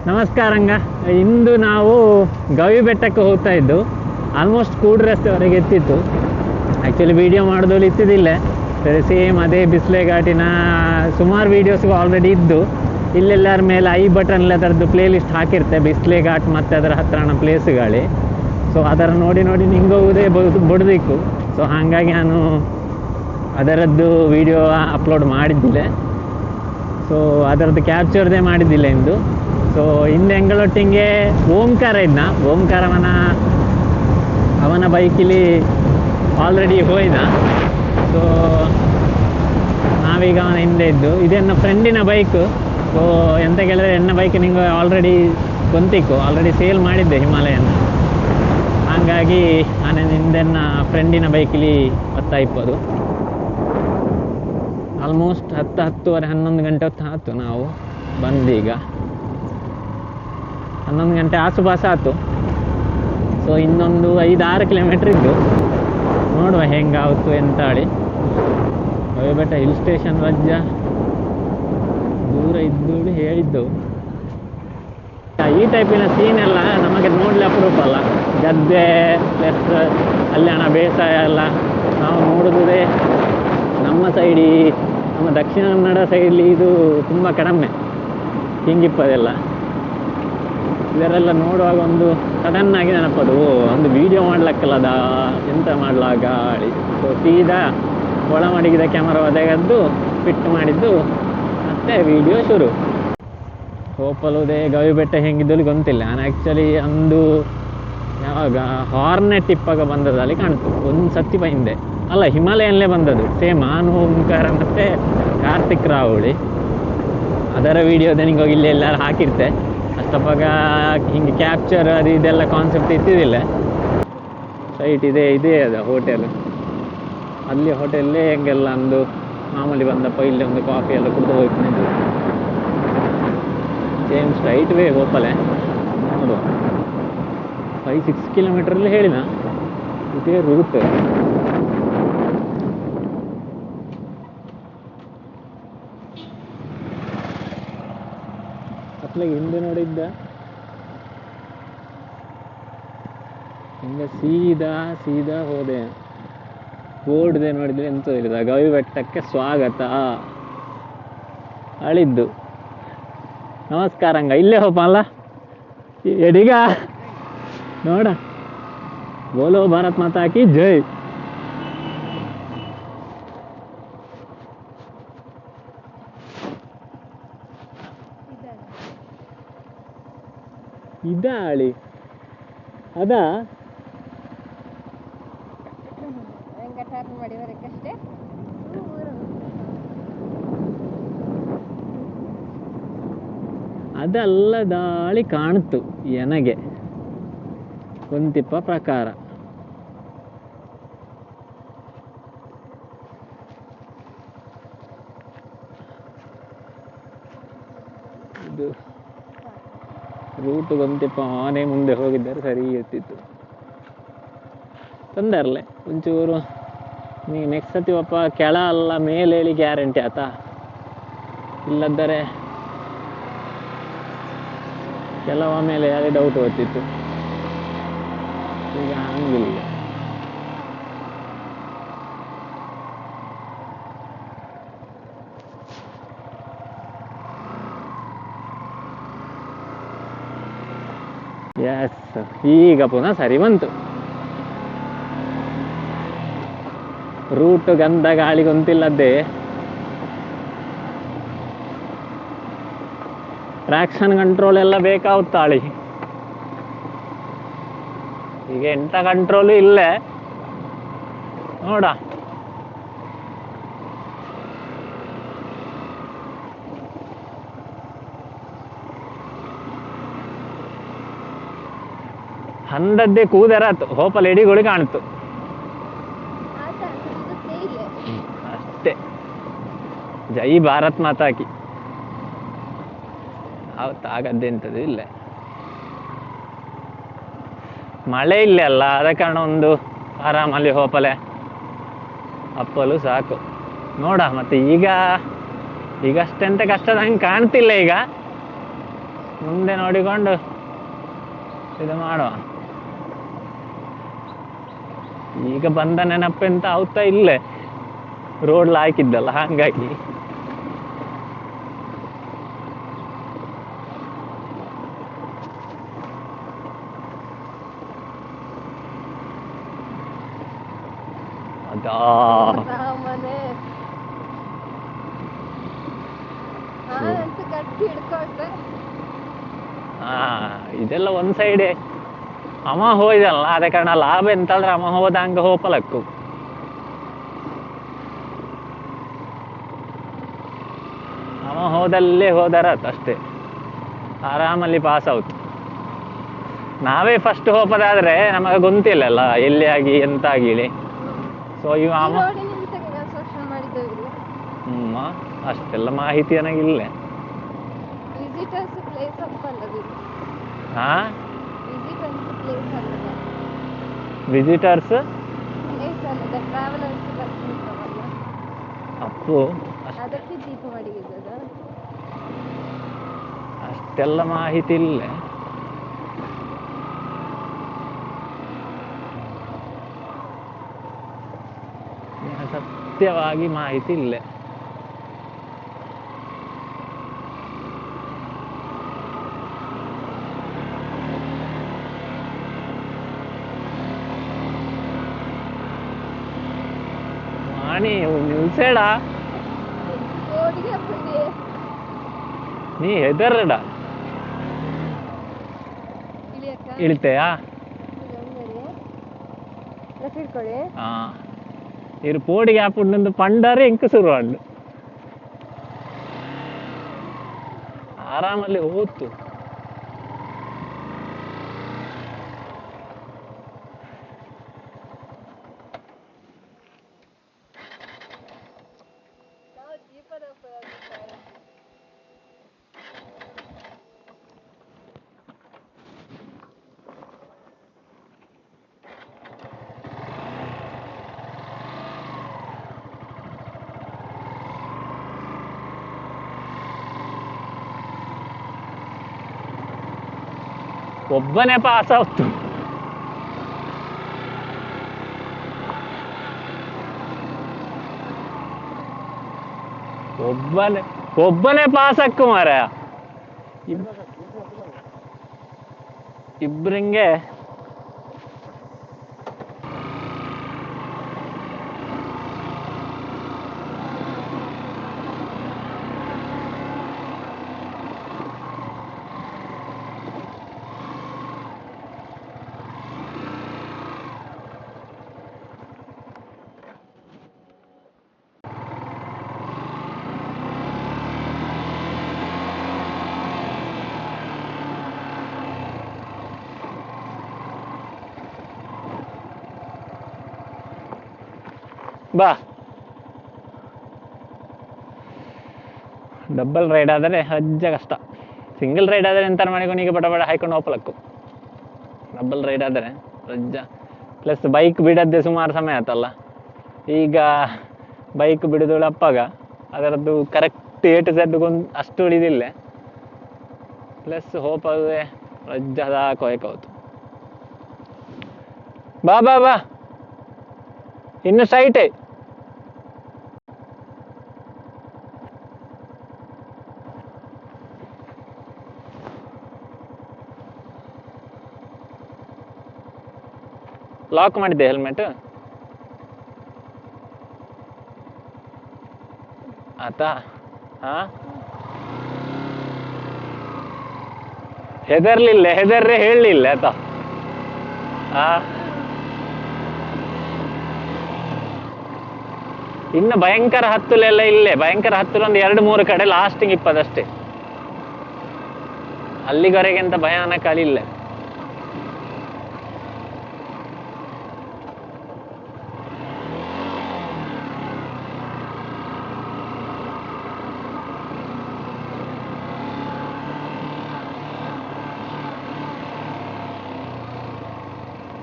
ನಮಸ್ಕಾರಂಗ. ಇಂದು ನಾವು ಗವಿ ಬೆಟ್ಟಕ್ಕೆ ಹೋಗ್ತಾ ಇದ್ದು. ಆಲ್ಮೋಸ್ಟ್ ಕೂಡ್ರ ರಸ್ತೆವರೆಗೆ ಎತ್ತಿತ್ತು. ಆ್ಯಕ್ಚುಲಿ ವಿಡಿಯೋ ಮಾಡೋದು ಇತ್ತಿದ್ದಿಲ್ಲ. ಸರಿ, ಸೇಮ್ ಅದೇ ಬಿಸ್ಲೆ ಘಾಟಿನ ಸುಮಾರು ವೀಡಿಯೋಸ್ಗೂ ಆಲ್ರೆಡಿ ಇದ್ದು. ಇಲ್ಲೆಲ್ಲರ ಮೇಲೆ ಐ ಬಟನ್ ಅದರದ್ದು ಪ್ಲೇ ಲಿಸ್ಟ್ ಹಾಕಿರ್ತೆ, ಬಿಸ್ಲೆ ಘಾಟ್ ಮತ್ತು ಅದರ ಹತ್ತಿರನ ಪ್ಲೇಸ್ಗಳು. ಸೊ ಅದರ ನೋಡಿ ನಿಂಗೆ ಹೋಗೋದೇ ಬಡ್ದಿಕ್ಕು. ಸೊ ಹಾಗಾಗಿ ನಾನು ಅದರದ್ದು ವಿಡಿಯೋ ಅಪ್ಲೋಡ್ ಮಾಡಿದ್ದಿಲ್ಲ. ಸೊ ಅದರದ್ದು ಕ್ಯಾಪ್ಚರ್ದೇ ಮಾಡಿದ್ದಿಲ್ಲ ಇಂದು. ಸೊ ಹಿಂದೆ ಎಂಗಳೊಟ್ಟಿಗೆ ಓಂಕಾರ ಇದ್ನ. ಓಂಕಾರ ಅವನ ಬೈಕಲ್ಲಿ ಆಲ್ರೆಡಿ ಹೋಯ್ದ. ಸೊ ನಾವೀಗ ಅವನ ಹಿಂದೆ ಇದ್ದು. ಇದೆನ್ನ ಫ್ರೆಂಡಿನ ಬೈಕು. ಸೊ ಎಂತ ಕೇಳಿದ್ರೆ ಎನ್ನ ಬೈಕ್ ನಿಂಗೆ ಆಲ್ರೆಡಿ ಗೊಂತಿಕ್ಕು, ಆಲ್ರೆಡಿ ಸೇಲ್ ಮಾಡಿದ್ದೆ ಹಿಮಾಲಯನ. ಹಾಗಾಗಿ ನಾನು ಹಿಂದೆನ್ನ ಫ್ರೆಂಡಿನ ಬೈಕಲ್ಲಿ 10-20 ಆಲ್ಮೋಸ್ಟ್ 10-10:30 11 ಗಂಟೆ ಹೊತ್ತು ಆಯ್ತು ನಾವು ಬಂದೀಗ. 11 ಗಂಟೆ ಆಸುಪಾಸು ಆಯ್ತು. ಸೊ ಇನ್ನೊಂದು 5-6 ಕಿಲೋಮೀಟ್ರ್ ಇದ್ದು ನೋಡುವ ಹೆಂಗಾವತ್ತು ಎಂತಾಳಿ. ಗವಿಬೆಟ್ಟ ಹಿಲ್ ಸ್ಟೇಷನ್ ರಜ್ಜ ದೂರ ಇದ್ದು ಹೇಳಿದ್ದು. ಈ ಟೈಪಿನ ಸೀನ್ ಎಲ್ಲ ನಮಗೆ ನೋಡಲಿ ಅಪರೂಪ ಅಲ್ಲ. ಗದ್ದೆ ಪ್ಲಸ್ ಅಲ್ಲಿ ಹಣ ಬೇಸಾಯ ಎಲ್ಲ ನಾವು ನೋಡೋದೇ ನಮ್ಮ ಸೈಡಿ, ನಮ್ಮ ದಕ್ಷಿಣ ಕನ್ನಡ ಸೈಡ್ಲಿ ಇದು ತುಂಬ ಕಡಿಮೆ ಹಿಂಗಿಪ್ಪದೆಲ್ಲ. ಇದರೆಲ್ಲ ನೋಡುವಾಗ ಒಂದು ಸಡನ್ನಾಗಿ ನೆನಪದು, ಒಂದು ವೀಡಿಯೋ ಮಾಡ್ಲಿಕ್ಕಲ್ಲದ ಎಂತ ಮಾಡ್ಲ ಗಾಳಿ. ಸೊ ಸೀದಾ ಒಳ ಮಡಗಿದ ಕ್ಯಾಮರಾ ಒದಗದ್ದು ಫಿಟ್ ಮಾಡಿದ್ದು ಮತ್ತೆ ವೀಡಿಯೋ ಶುರು. ಹೋಪಲುದೇ ಗವಿಬೆಟ್ಟ ಹೆಂಗಿದ್ದು ಗೊತ್ತಿಲ್ಲ. ನಾನು ಆ್ಯಕ್ಚುಲಿ ಒಂದು ಯಾವಾಗ ಹಾರ್ನೆಟ್ ಟಿಪ್ಪಾಗ ಬಂದದಲ್ಲಿ ಕಾಣ್ತು ಒಂದು ಸತಿ ಹಿಂದೆ. ಅಲ್ಲ, ಹಿಮಾಲಯಲ್ಲೇ ಬಂದದ್ದು ಸೇಮ್. ನಾನು ಓಂಕಾರ ಮತ್ತು ಕಾರ್ತಿಕ್ ರಾವಳಿ ಅದರ ವೀಡಿಯೋದ ನಿಂಗೆ ಇಲ್ಲಿ ಎಲ್ಲರೂ ಹಾಕಿರ್ತೆ. ಅಷ್ಟಪ್ಪಾಗ ಹಿಂಗೆ ಕ್ಯಾಪ್ಚರ್ ಅದು ಇದೆಲ್ಲ ಕಾನ್ಸೆಪ್ಟ್ ಇತ್ತಿದ್ದಿಲ್ಲ. ಸೈಟ್ ಇದೆ ಅದು ಹೋಟೆಲ್. ಅಲ್ಲಿ ಹೋಟೆಲ್ಲೇ ಹೆಂಗೆಲ್ಲ ಒಂದು ಮಾಮೂಲಿ ಬಂದಪ್ಪ ಇಲ್ಲಿ ಒಂದು ಕಾಫಿ ಎಲ್ಲ ಕುಡಿದು ಹೋಗ್ತಿದ್ದು. ಸೇಮ್ ಸ್ಟ್ರೈಟ್ ವೇ ಹೋಪಲೆ ನೋಡುವ. 5-6 ಕಿಲೋಮೀಟ್ರಲ್ಲಿ ಹೇಳಿನ ಇದೇ ರೂಟ್. ಅತ್ಲಾಗ ಹಿಂದೆ ನೋಡಿದ್ದ ಹಿಂಗೆ ಸೀದಾ ಹೋದೆ. ಬೋರ್ಡ್ದೆ ನೋಡಿದ್ರೆ ಎಂತ ಹೇಳಿದ, ಗವಿ ಬೆಟ್ಟಕ್ಕೆ ಸ್ವಾಗತ ಅಳಿದ್ದು. ನಮಸ್ಕಾರಂಗ. ಇಲ್ಲೇ ಹೋಪ ಅಲ್ಲ ಎಡಿಗ ನೋಡ. ಬೋಲೋ ಭಾರತ್ ಮಾತಾ ಕಿ ಜೈ. ಇದಾಳಿ ಅದಾ ಅದೆಲ್ಲ ದಾಳಿ ಕಾಣ್ತು ನನಗೆ ಕೊಂತಿಪ್ಪ ಪ್ರಕಾರ. ಇದು ರೂಟ್ ಗೊಂತಿಪ್ಪ ಆನೆ ಮುಂದೆ ಹೋಗಿದ್ದಾರೆ ಸರಿ ಇರ್ತಿತ್ತು. ತೊಂದರಲೆ ಒಂಚೂರು ನೀ ನೆಕ್ಸ್ಟ್ ಸತಿ ಒಪ್ಪ ಕೆಳ ಅಲ್ಲ ಮೇಲೆ ಹೇಳಿ ಗ್ಯಾರಂಟಿ ಆತಾ. ಇಲ್ಲದರೆ ಕೆಲವ ಮೇಲೆ ಯಾರೇ ಡೌಟ್ ಬರ್ತಿತ್ತು. ಈಗ ಹಂಗಿಲ್ಲ. ಎಸ್, ಈಗ ಪುನಃ ಸರಿ ಬಂತು. ರೂಟ್ ಗಂಧ ಗಾಳಿ ಗೊಂತಿಲ್ಲದ್ದೇ. ಟ್ರಾಕ್ಷನ್ ಕಂಟ್ರೋಲ್ ಎಲ್ಲ ಬೇಕಾಗುತ್ತಾಳಿ. ಈಗ ಎಂತ ಕಂಟ್ರೋಲು ಇಲ್ಲೇ ನೋಡ. ಹಂದದ್ದೇ ಕೂದರಾತು ಹೋಪಲ್ ಎಡಿಗಳು ಕಾಣ್ತು ಅಷ್ಟೇ. ಜೈ ಭಾರತ್ ಮಾತಾಕಿ. ಅವತ್ತಾಗದ್ದೆಂಥದ್ದು ಇಲ್ಲ. ಮಳೆ ಇಲ್ಲ ಅಲ್ಲ, ಆದ ಕಾರಣ ಒಂದು ಆರಾಮಲ್ಲಿ ಹೋಪಲೆ ಅಪ್ಪಲು ಸಾಕು. ನೋಡ ಮತ್ತೆ ಈಗ ಅಷ್ಟೆಂತ ಕಷ್ಟದ ಹಂಗೆ ಕಾಣ್ತಿಲ್ಲ. ಈಗ ಮುಂದೆ ನೋಡಿಕೊಂಡು ಇದು ಮಾಡುವ. ಈಗ ಬಂದ ನೆನಪೆಂತ ಆಗುತ್ತಾ ಇಲ್ಲೇ ರೋಡ್ಲ ಹಾಕಿದ್ದಲ್ಲ ಹಾಗಾಗಿ. ಅದಾ ಇದೆಲ್ಲ ಒಂದ್ ಸೈಡೆ ಅಮ್ಮ ಹೋಯ್ದಲ್ಲ, ಅದ ಕಾರಣ ಲಾಭ ಎಂತಂದ್ರೆ ಅಮ್ಮ ಹೋದಂಗ ಹೋಪಲಕ್ಕು. ಅಮ್ಮ ಹೋದಲ್ಲೇ ಹೋದರತ್ ಅಷ್ಟೇ, ಆರಾಮಲ್ಲಿ ಪಾಸ್ ಔಟ್. ನಾವೇ ಫಸ್ಟ್ ಹೋಪದಾದ್ರೆ ನಮಗೆ ಗೊತ್ತಿಲ್ಲಲ್ಲ ಎಲ್ಲಿ ಆಗಿ ಎಂತ ಆಗಿಲಿ. ಸೊ ಇವ ಅಷ್ಟೆಲ್ಲ ಮಾಹಿತಿ ನನಗಿಲ್ಲ. ಹಾ ವಿಸಿಟರ್ಸ್ ಅಪ್ಪು ಅಷ್ಟೆಲ್ಲ ಮಾಹಿತಿ ಇಲ್ಲ. ಸತ್ಯವಾಗಿ ಮಾಹಿತಿ ಇಲ್ಲ. ನಿಲ್ಸೇಡ ನೀ ಹೆದರ್ಡ ಇಳಿತೆಯಾ? ಇರು ಪೋಡಿಗೆ ಹಾಪುಂಡು ಪಂಡಾರೆ ಇಂಕ ಶುರುವಾಂಡು ಆರಾಮಲ್ಲಿ ಹೋತು. ಒಬ್ಬನೇ ಪಾಸ್ ಆಯ್ತು. ಒಬ್ಬನೇ ಪಾಸ್ ಅಕ್ಕು ಮಾರ. ಇಬ್ರಿಂಗೆ ಬಾ. ಡಬಲ್ ರೈಡ್ ಆದರೆ ಅಜ್ಜ ಕಷ್ಟ. ಸಿಂಗಲ್ ರೈಡ್ ಆದರೆ ಎಂತ ಮಾಡಿಕೊಂಡು ಈಗ ಬಡ ಬಡ ಹಾಕೊಂಡು ಹೋಗ್ಲಕ್ಕು. ಡಬಲ್ ರೈಡ್ ಆದರೆ ಅಜ್ಜ. ಪ್ಲಸ್ ಬೈಕ್ ಬಿಡದ್ದೆ ಸುಮಾರು ಸಮಯ ಆಯ್ತಲ್ಲ. ಈಗ ಬೈಕ್ ಬಿಡುದಳು ಅಪ್ಪಾಗ ಅದರದ್ದು ಕರೆಕ್ಟ್ A to Z ಅಷ್ಟು ಉಳಿದಿಲ್ಲ. ಪ್ಲಸ್ ಹೋಪದೆ ಅಜ್ಜ ಕೊಯ್ಕೌತು. ಬಾ ಬಾ ಬಾ ಇನ್ನು ಸ್ಟ್ರೈಟೇ. ಲಾಕ್ ಮಾಡಿದ್ದೆ ಹೆಲ್ಮೆಟ್ ಆತಾ? ಹಾ ಹೆದರ್ರೆ ಹೇಳಲಿಲ್ಲ ಆತ. ಇನ್ನು ಭಯಂಕರ ಹತ್ತಲೆಲ್ಲ ಇಲ್ಲೇ. ಭಯಂಕರ ಹತ್ತಲು ಒಂದು 2-3 ಕಡೆ ಲಾಸ್ಟಿಂಗ್ ಇಪ್ಪದಷ್ಟೇ. ಅಲ್ಲಿವರೆಗೆ ಅಂತ ಭಯಾನಕ ಅಲ್ಲಿಲ್ಲ.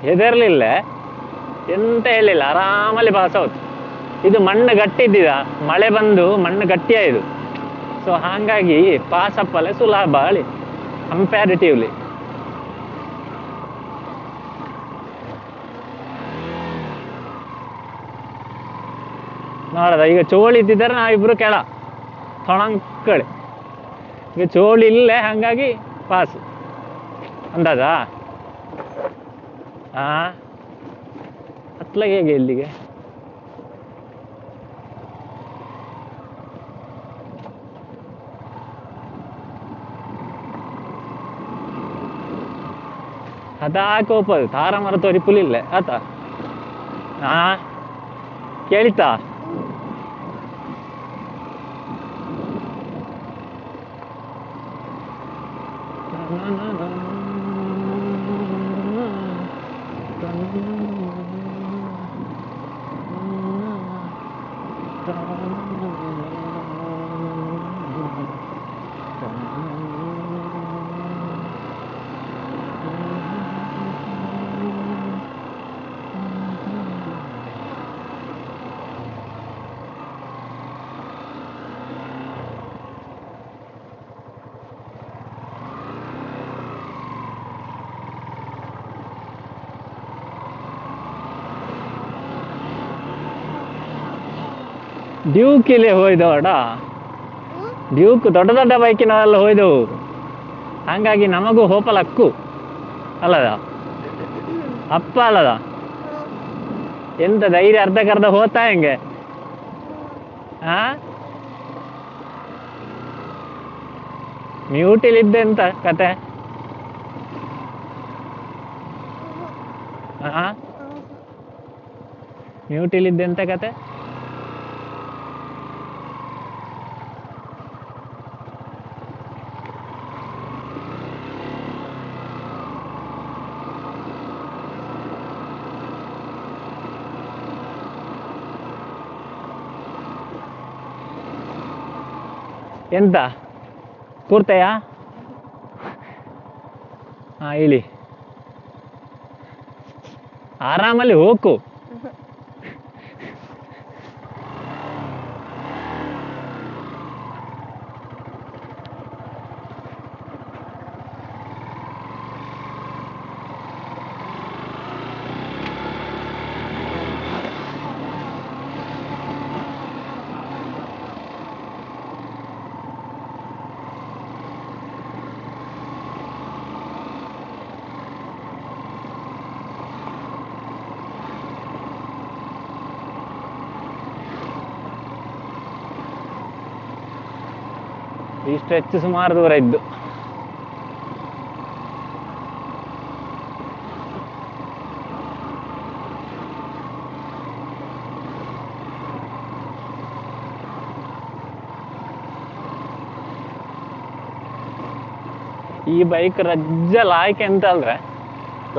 ಹೆದರ್ಲಿಲ್ಲ, ಎಂತ ಹೇಳಿಲ್ಲ, ಆರಾಮಲ್ಲಿ ಪಾಸ್ ಆಯ್ತು. ಇದು ಮಣ್ಣು ಗಟ್ಟಿ ಇದ್ದಿದ, ಮಳೆ ಬಂದು ಮಣ್ಣು ಗಟ್ಟಿಯಾಯಿತು. ಸೊ ಹಾಗಾಗಿ ಪಾಸ್ ಅಪ್ಪಲೆ ಸುಲಭ ಅಳಿ. ಕಂಪ್ಯಾರಿಟಿವ್ಲಿ. ನೋಡದ ಈಗ ಚೋಳಿ ಇದ್ದಿದ್ದಾರೆ ನಾವಿಬ್ರು ಕೆಳ ತೊಣಂಕಳಿ, ಈಗ ಚೋಳಿ ಇಲ್ಲೇ, ಹಂಗಾಗಿ ಪಾಸ್ ಅಂದಾಜ. ಹತ್ಲಾಗ ಹೇಗೆ ಇಲ್ಲಿಗೆ? ಅದಾಕೋಪದು ತಾರ ಮರ ತೋರಿ ಪುಲಿಲ್ಲ ಆತ. ಕೇಳಿತಾ? ಡ್ಯೂಕ್ ಇಲ್ಲಿ ಹೋಯ್ದವಡ, ಡ್ಯೂಕ್ ದೊಡ್ಡ ದೊಡ್ಡ ಬೈಕಿನವೆಲ್ಲ ಹೋಯ್ದವು, ಹಂಗಾಗಿ ನಮಗೂ ಹೋಪಲ್ ಹಕ್ಕು ಅಲ್ಲದ ಅಪ್ಪ ಅಲ್ಲದ. ಎಂತ ಧೈರ್ಯ ಅರ್ಧಕ್ಕರ್ಧ ಹೋತಾ ಹೆಂಗೆ? ಮ್ಯೂಟಿಲಿದ್ದೆ ಎಂತ ಕತೆ? ಮ್ಯೂಟಿಲಿದ್ದೆ ಎಂತ ಕತೆ? ಎಂತ ಕೂರ್ತೆಯಾ? ಇಳಿ, ಆರಾಮಲ್ಲಿ ಹೋಗು. ಈ ಸ್ಟ್ರೆಚ್ ಸುಮಾರು ದೂರ ಇದ್ದು. ಈ ಬೈಕ್ ರಜ್ಜ ಲಾಯ್ಕೆ ಅಂತ ಅಂದ್ರೆ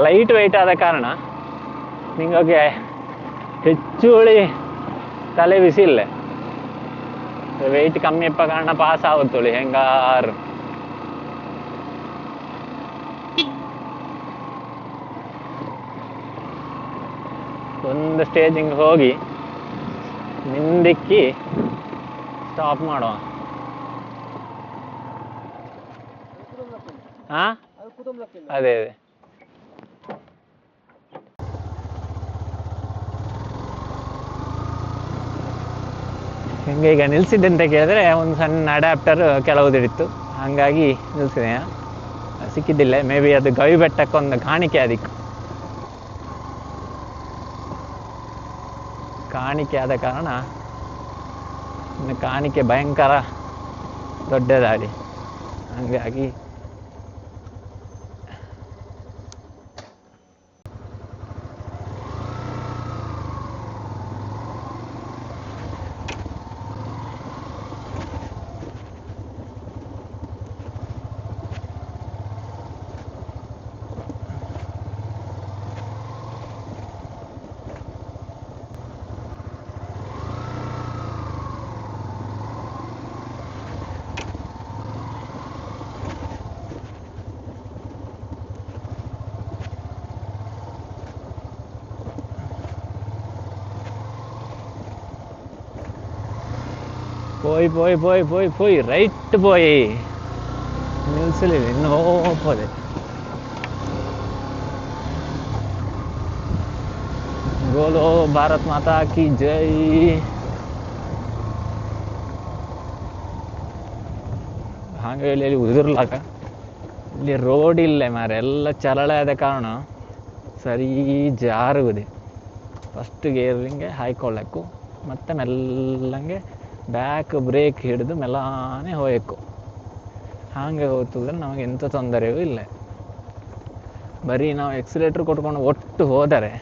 ಲೈಟ್ ವೆಯ್ಟ್ ಆದ ಕಾರಣ ನಿಮಗೆ ಹೆಚ್ಚುವಳಿ ತಲೆ ಬಿಸಿ ಇಲ್ಲ. ವೆಯ್ಟ್ ಕಮ್ಮಿ ಇಪ್ಪ ಕಾರಣ ಪಾಸ್ ಆಗುತ್ತಳಿ ಹೆಂಗಾರು. ಒಂದು ಸ್ಟೇಜಿಂಗ್ ಹೋಗಿ ನಿಂದಿಕ್ಕಿ ಸ್ಟಾಪ್ ಮಾಡುವ. ಅದೇ ಅದೇ ಹಿಂಗೆ ಈಗ ನಿಲ್ಸಿದ್ದೆ ಅಂತ ಕೇಳಿದ್ರೆ ಒಂದು ಸಣ್ಣ ಅಡ್ಯಾಪ್ಟರ್ ಕೆಲವುದಿತ್ತು, ಹಾಗಾಗಿ ನಿಲ್ಸಿದೆ. ಸಿಕ್ಕಿದ್ದಿಲ್ಲ, ಮೇ ಬಿ ಅದು ಗವಿ ಬೆಟ್ಟಕ್ಕೊಂದು ಕಾಣಿಕೆ, ಅದಕ್ಕೆ ಕಾಣಿಕೆ ಆದ ಕಾರಣ ಇನ್ನು ಕಾಣಿಕೆ ಭಯಂಕರ ದೊಡ್ಡದಾಗಿ, ಹಂಗಾಗಿ போய் போய் போய் போய் போய் ரைட்டு போய் ನಿಲ್ಲಿಸಲಿಲ್ಲ, ಇನ್ನೂ ಹೋಗ್ಬೋದೆ. ಗೋಲೋ ಭಾರತ್ ಮಾತಾ ಕಿ ಜೈ. ಹಾಗೆ ಇಲ್ಲಿ ಉದುರ್ಲಾಕ ಇಲ್ಲಿ ರೋಡ್ ಇಲ್ಲ ಮಾರೆ, ಎಲ್ಲ ಚರಳೆ ಆದ ಕಾರಣ ಸರಿ ಜಾರುವುದೇ. ಫಸ್ಟ್ ಗೇರಿಂಗೆ ಹಾಯ್ಕೊಳ್ಳಕ್ಕು, ಮತ್ತೆ ಮೆಲ್ಲಂಗೆ ಬ್ಯಾಕ್ ಬ್ರೇಕ್ ಹಿಡಿದು ಮೆಲ್ಲಾನೆ ಹೋಯಕ್ಕು. ಹಾಗೆ ಹೋಗ್ತದ್ರೆ ನಮಗೆ ಎಂಥ ತೊಂದರೆಯೂ ಇಲ್ಲ. ಬರೀ ನಾವು ಎಕ್ಸಿಲೇಟ್ರ್ ಕೊಟ್ಕೊಂಡು ಒಟ್ಟು ಹೋದರೆ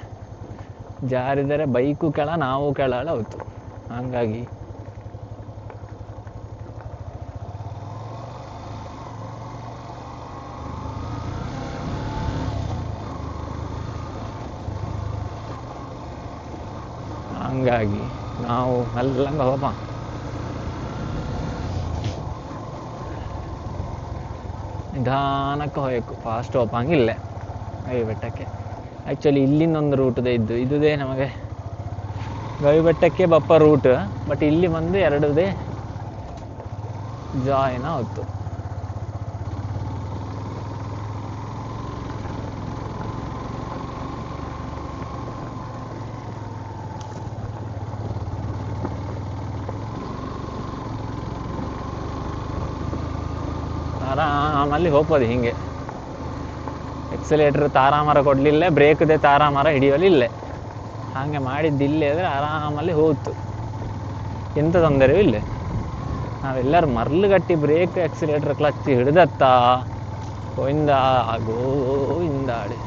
ಜಾರಿದರೆ ಬೈಕು ಕೆಳ, ನಾವು ಕೆಳಾಳ ಹೋಯ್ತು. ಹಾಗಾಗಿ ನಾವು ಮೆಲ್ಲಂಗೆ ಹೋಪ. ನಿಧಾನಕ್ಕೆ ಹೋಗಬೇಕು, ಫಾಸ್ಟ್ ಹೋಗಂಗಿಲ್ಲ ಗವಿ ಬೆಟ್ಟಕ್ಕೆ. ಆ್ಯಕ್ಚುಲಿ ಇಲ್ಲಿಂದೊಂದು ರೂಟ್ದೇ ಇದ್ದು, ಇದುದೇ ನಮಗೆ ಗವಿ ಬೆಟ್ಟಕ್ಕೆ ಬಪ್ಪ ರೂಟ್. ಬಟ್ ಇಲ್ಲಿ ಬಂದು ಎರಡುದೇ ಜಾಯಿನ ಹೊತ್ತು. ಆರಾಮಲ್ಲಿ ಹೋಗ್ಬೋದು ಹಿಂಗೆ. ಎಕ್ಸಲೇಟ್ರ್ ತಾರಾಮರ ಕೊಡಲಿಲ್ಲ, ಬ್ರೇಕ್ದೇ ತಾರಾಮರ ಹಿಡಿಯೋಲಿಲ್ಲ. ಹಾಗೆ ಮಾಡಿದ್ದಿಲ್ಲೇ ಆದರೆ ಆರಾಮಲ್ಲಿ ಹೋಗ್ತು, ಎಂಥ ತೊಂದರೆಯೂ ಇಲ್ಲ. ನಾವೆಲ್ಲರೂ ಮರ್ಲುಗಟ್ಟಿ ಬ್ರೇಕ್ ಎಕ್ಸಿಲೇಟ್ರ್ ಕ್ಲಚ್ ಹಿಡಿದತ್ತ ಗೋವಿಂದ ಗೋವಿಂದಾಡಿ.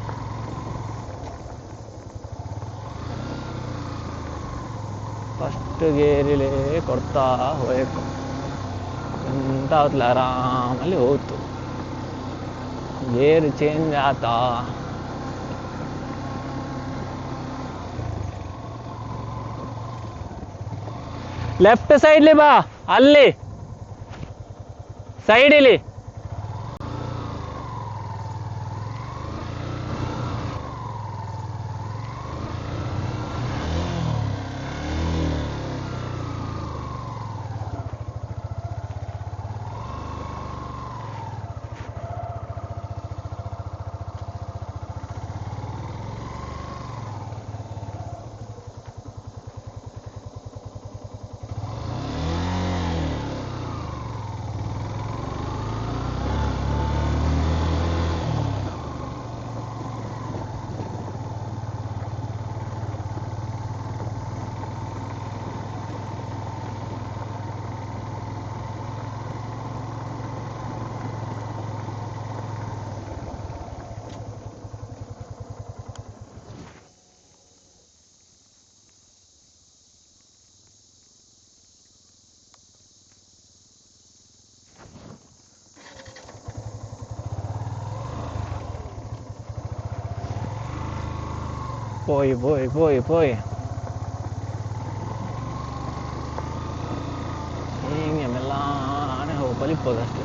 ಫಸ್ಟ್ ಗೇರಿಲೇ ಕೊಡ್ತಾ ಹೋಗಬೇಕು, ಎಂತ ಹೊತ್ತಲ್ಲ ಆರಾಮಲ್ಲಿ ಹೋಗ್ತು. ಗೇರ್ ಚೇಂಜ್ ಆತಾ. ಲೆಫ್ಟ್ ಸೈಡ್ಲಿ ಬಾ, ಅಲ್ಲಿ ಸೈಡಿಲಿ. പോയി ಹಿಂಗೆ ಮೆಲ್ಲಾನೆ ಪಲಿಪ್ಪೋದಷ್ಟೇ.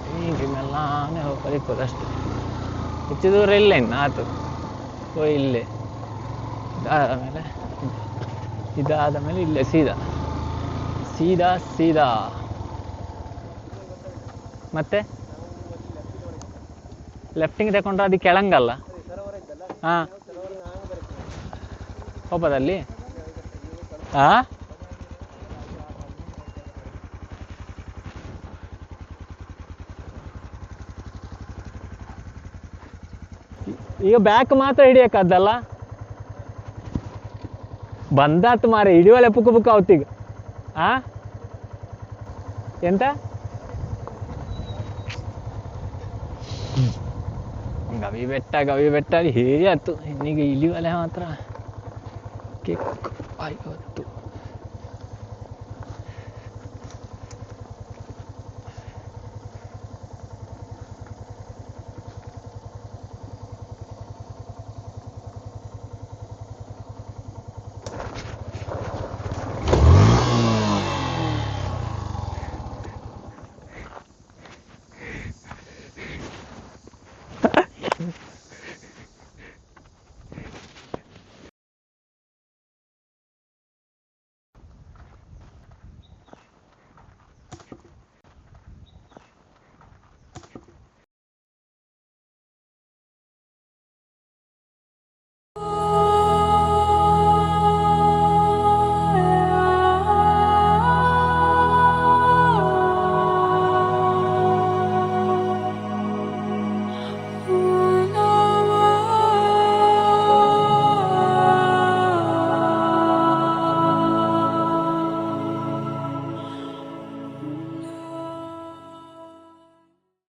ಹೀಗೆ ಮೆಲ್ಲಾನೆ ಪಲಿಪ್ಪೋದಷ್ಟೇ. ಹೆಚ್ಚು ದೂರ ಇಲ್ಲ ಇನ್ನು ಆತು. ಇಲ್ಲೇ ಇದಾದ ಮೇಲೆ ಇಲ್ಲೇ ಸೀದಾ ಮತ್ತೆ ಲೆಫ್ಟಿಂಗ್ ತಗೊಂಡ್ರೆ ಅದು ಕೆಳಂಗಲ್ಲ. ಹಾಂ ಹೋಗೋದಲ್ಲಿ ಹಾಂ ಈಗ ಬ್ಯಾಕ್ ಮಾತ್ರ ಹಿಡಿಯೋಕ್ಕದ್ದಲ್ಲ. ಬಂದಾತು ಮಾರೆ, ಹಿಡಿಯೋಳೆ ಪುಕ್ಕ ಅವತ್ತೀಗ. ಹಾಂ ಎಂತ ಗವಿ ಬೆಟ್ಟ ಹೇಗೆ ಆಯ್ತು. ಇನ್ನೀಗ ಇಳಿವಲೆ ಮಾತ್ರ ಕೆಕ್ಕು ಆಯ್ತು.